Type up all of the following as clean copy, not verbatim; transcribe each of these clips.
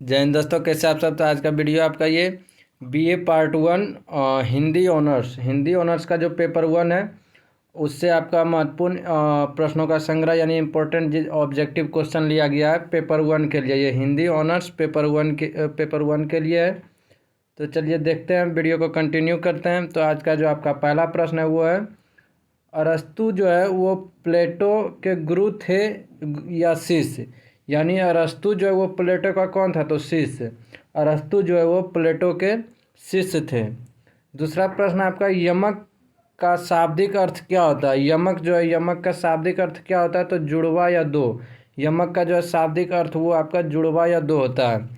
जय हिंद दोस्तों, कैसे आप सब। तो आज का वीडियो आपका ये बीए पार्ट 1 हिंदी ऑनर्स का जो पेपर 1 है उससे आपका महत्वपूर्ण प्रश्नों का संग्रह यानी इम्पोर्टेंट ऑब्जेक्टिव क्वेश्चन लिया गया है पेपर 1 के लिए। ये हिंदी ऑनर्स पेपर 1 के लिए है। तो चलिए देखते हैं, वीडियो को कंटिन्यू करते हैं। तो आज का जो आपका पहला प्रश्न है वो है, अरस्तु जो है वो प्लेटो के गुरु थे या शिष्य। यानी अरस्तु जो है वो प्लेटो का कौन था, तो शिष्य। अरस्तु जो है वो प्लेटो के शिष्य थे। दूसरा प्रश्न आपका, यमक का शाब्दिक अर्थ क्या होता है। यमक जो है, यमक का शाब्दिक अर्थ क्या होता है, तो जुड़वा या दो। यमक का जो है शाब्दिक अर्थ वो आपका जुड़वा या दो होता है।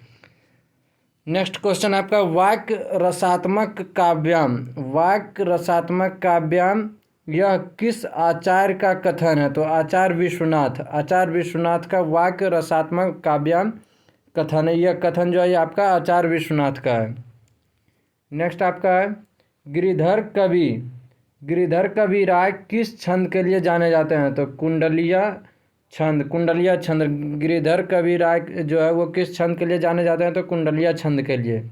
नेक्स्ट क्वेश्चन आपका, वाक्य रसात्मक काव्याम यह किस आचार्य का कथन है, तो आचार्य विश्वनाथ का वाक्य रसात्मक काव्याम कथन है। यह कथन जो है आपका आचार्य विश्वनाथ का है। नेक्स्ट आपका है, गिरिधर कवि राय किस छंद के लिए जाने जाते हैं, तो कुंडलिया छंद। गिरिधर कवि राय जो है वो किस छंद के लिए जाने जाते हैं, तो कुंडलिया छंद के लिए।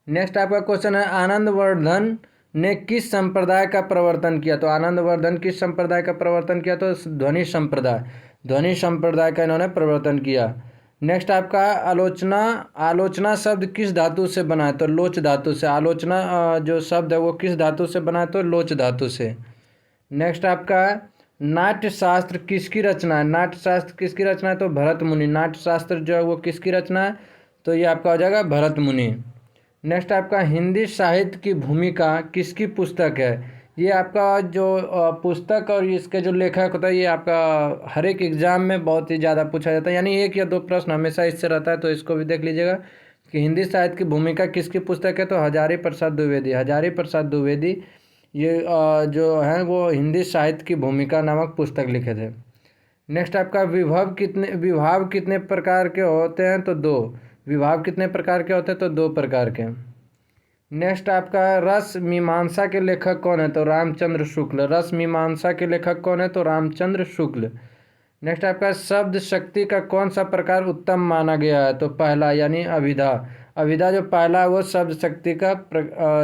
नेक्स्ट आपका क्वेश्चन है, आनंदवर्धन ने किस संप्रदाय का प्रवर्तन किया, तो आनंदवर्धन किस संप्रदाय का प्रवर्तन किया, तो ध्वनि संप्रदाय का इन्होंने प्रवर्तन किया। नेक्स्ट आपका, आलोचना शब्द किस धातु से बना है, तो लोच धातु से। आलोचना जो शब्द है वो किस धातु से बना है, तो लोच धातु से। नेक्स्ट आपका, नाट्यशास्त्र किसकी रचना है, तो भरत मुनि। नाट्यशास्त्र जो है वो किसकी रचना है, तो ये आपका हो जाएगा भरत मुनि। नेक्स्ट आपका, हिंदी साहित्य की भूमिका किसकी पुस्तक है। ये आपका जो पुस्तक और इसके जो लेखक होता है ये आपका हर एक एग्जाम में बहुत ही ज़्यादा पूछा जाता है, यानी 1 या 2 प्रश्न हमेशा इससे रहता है। तो इसको भी देख लीजिएगा कि हिंदी साहित्य की भूमिका किसकी पुस्तक है, तो हजारी प्रसाद द्विवेदी ये जो हैं वो हिंदी साहित्य की भूमिका नामक पुस्तक लिखे थे। नेक्स्ट आपका, विभाव कितने प्रकार के होते हैं, तो 2। विभाव कितने प्रकार के होते हैं, तो 2 प्रकार के। नेक्स्ट आपका, रस मीमांसा के लेखक कौन है, तो रामचंद्र शुक्ल। नेक्स्ट आपका, शब्द शक्ति का कौन सा प्रकार उत्तम माना गया है, तो पहला यानी अभिधा जो पहला है वो शब्द शक्ति का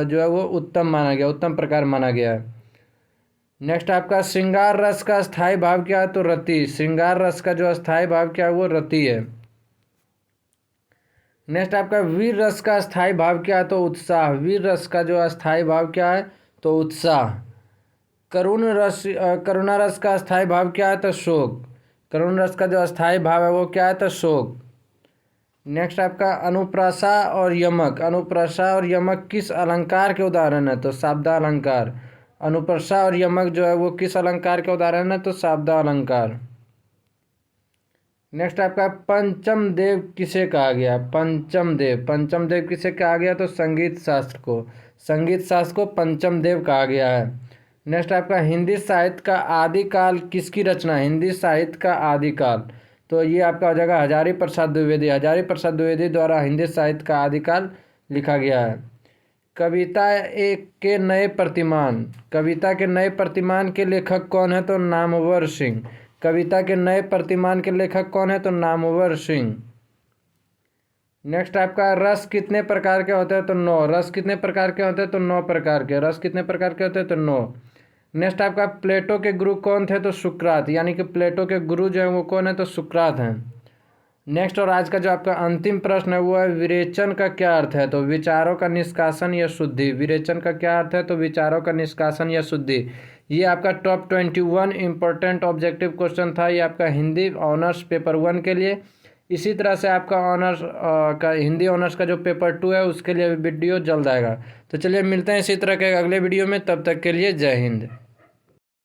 जो है वो उत्तम प्रकार माना गया है। नेक्स्ट आपका, श्रृंगार रस का स्थायी भाव क्या है, तो रति। श्रृंगार रस का जो स्थायी भाव क्या है वो रति है। नेक्स्ट आपका, वीर रस का स्थायी भाव क्या है, तो उत्साह। वीर रस का जो स्थायी भाव क्या है, तो उत्साह। करुणा रस का स्थायी भाव क्या है, तो शोक। करुण रस का जो स्थायी भाव है वो क्या है, तो शोक। नेक्स्ट आपका, अनुप्रासा और यमक किस अलंकार के उदाहरण है, तो शाब्दालंकार। अनुप्रासा और यमक जो है वो किस अलंकार के उदाहरण है, तो शाब्दालंकार। नेक्स्ट आपका, पंचम देव किसे कहा गया। पंचम देव किसे कहा गया, तो संगीत शास्त्र को पंचम देव कहा गया है। नेक्स्ट आपका, हिंदी साहित्य का आदिकाल किसकी रचना है। हिंदी साहित्य का आदिकाल, तो ये आपका हो जाएगा हजारी प्रसाद द्विवेदी द्वारा हिंदी साहित्य का आदिकाल लिखा गया है। कविता के नए प्रतिमान के लेखक कौन है, तो नामवर सिंह। कविता के नए प्रतिमान के लेखक कौन है, तो नामवर सिंह। नेक्स्ट आपका, रस कितने प्रकार के होते हैं, तो 9। रस कितने प्रकार के होते हैं, तो 9 प्रकार के। तो 9। नेक्स्ट आपका, प्लेटो के गुरु कौन थे, तो सुकरात। यानी कि प्लेटो के गुरु जो है वो कौन है, तो सुकरात हैं। नेक्स्ट और आज का जो आपका अंतिम प्रश्न है वो है, विरेचन का क्या अर्थ है, तो विचारों का निष्कासन या शुद्धि। विरेचन का क्या अर्थ है, तो विचारों का निष्कासन या शुद्धि। ये आपका टॉप 21 इम्पोर्टेंट ऑब्जेक्टिव क्वेश्चन था, ये आपका हिंदी ऑनर्स पेपर 1 के लिए। इसी तरह से आपका हिंदी ऑनर्स का जो पेपर 2 है उसके लिए वीडियो जल्द आएगा। तो चलिए मिलते हैं इसी तरह के अगले वीडियो में, तब तक के लिए जय हिंद।